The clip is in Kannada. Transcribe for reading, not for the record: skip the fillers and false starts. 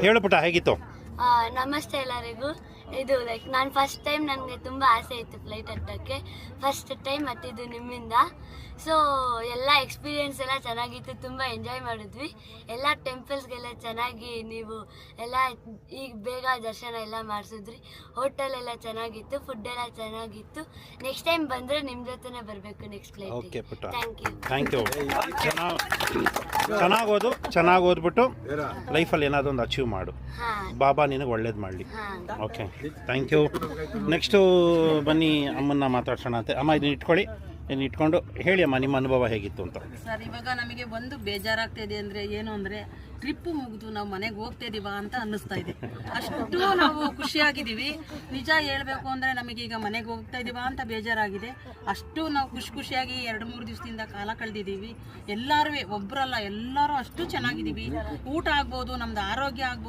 ಹೇಳು ಪುಟ್ಟ, ಹೇಗಿತ್ತು? ನಮಸ್ತೆ ಎಲ್ಲರಿಗೂ. ಇದು ಲೈಕ್ ನಾನು ಫಸ್ಟ್ ಟೈಮ್, ನನಗೆ ತುಂಬ ಆಸೆ ಇತ್ತು ಫ್ಲೈಟ್ ಹತ್ತಕ್ಕೆ. ಫಸ್ಟ್ ಟೈಮ್ ಹತ್ತಿದ್ದು ನಿಮ್ಮಿಂದ. ಸೊ ಎಲ್ಲ ಎಕ್ಸ್ಪೀರಿಯೆನ್ಸ್ ಎಲ್ಲ ಚೆನ್ನಾಗಿತ್ತು, ತುಂಬ ಎಂಜಾಯ್ ಮಾಡಿದ್ವಿ. ಎಲ್ಲ ಟೆಂಪಲ್ಸ್ಗೆಲ್ಲ ಚೆನ್ನಾಗಿ ನೀವು ಎಲ್ಲ ಈಗ ಬೇಗ ದರ್ಶನ ಎಲ್ಲ ಮಾಡಿಸಿದ್ರಿ. ಹೋಟೆಲ್ ಎಲ್ಲ ಚೆನ್ನಾಗಿತ್ತು, ಫುಡ್ ಎಲ್ಲ ಚೆನ್ನಾಗಿತ್ತು. ನೆಕ್ಸ್ಟ್ ಟೈಮ್ ಬಂದರೆ ನಿಮ್ಮ ಜೊತೆನೇ ಬರಬೇಕು ನೆಕ್ಸ್ಟ್ ಫ್ಲೈಟ್. ಓಕೆ ಪುಟ್ಟ, ಥ್ಯಾಂಕ್ ಯು. ಚೆನ್ನಾಗಿ ಓದ್ಬಿಟ್ಟು ಲೈಫಲ್ಲಿ ಏನಾದರೂ ಒಂದು ಅಚೀವ್ ಮಾಡು. ಬಾಬಾ ನಿನಗೆ ಒಳ್ಳೇದು ಮಾಡಲಿ. Okay, thank you. ನೆಕ್ಸ್ಟು ಬನ್ನಿ ಅಮ್ಮನ್ನ ಮಾತಾಡ್ಸೋಣ ಅಂತೆ. ಅಮ್ಮ ಇದನ್ನ ಇಟ್ಕೊಂಡು ಹೇಳಿ ಅಮ್ಮ, ನಿಮ್ಮ ಅನುಭವ ಹೇಗಿತ್ತು ಅಂತ. ಸರ್, ಇವಾಗ ನಮಗೆ ಒಂದು ಬೇಜಾರಾಗ್ತಾಯಿದೆ ಅಂದರೆ ಏನು ಅಂದರೆ ಟ್ರಿಪ್ಪು ಮುಗಿದು ನಾವು ಮನೆಗೆ ಹೋಗ್ತಾಯಿದ್ದೀವ ಅಂತ ಅನ್ನಿಸ್ತಾ ಇದೆ. ಅಷ್ಟು ನಾವು ಖುಷಿಯಾಗಿದ್ದೀವಿ. ನಿಜ ಹೇಳಬೇಕು ಅಂದರೆ ನಮಗೀಗ ಮನೆಗೆ ಹೋಗ್ತಾ ಇದ್ದೀವ ಅಂತ ಬೇಜಾರಾಗಿದೆ. ಅಷ್ಟು ನಾವು ಖುಷಿಯಾಗಿ 2-3 ದಿವಸದಿಂದ ಕಾಲ ಕಳೆದಿದ್ದೀವಿ. ಎಲ್ಲರೂ ಒಬ್ಬರಲ್ಲ, ಎಲ್ಲರೂ ಅಷ್ಟು ಚೆನ್ನಾಗಿದ್ದೀವಿ. ಊಟ ಆಗ್ಬೋದು, ನಮ್ಮದು ಆರೋಗ್ಯ ಆಗ್ಬೋದು.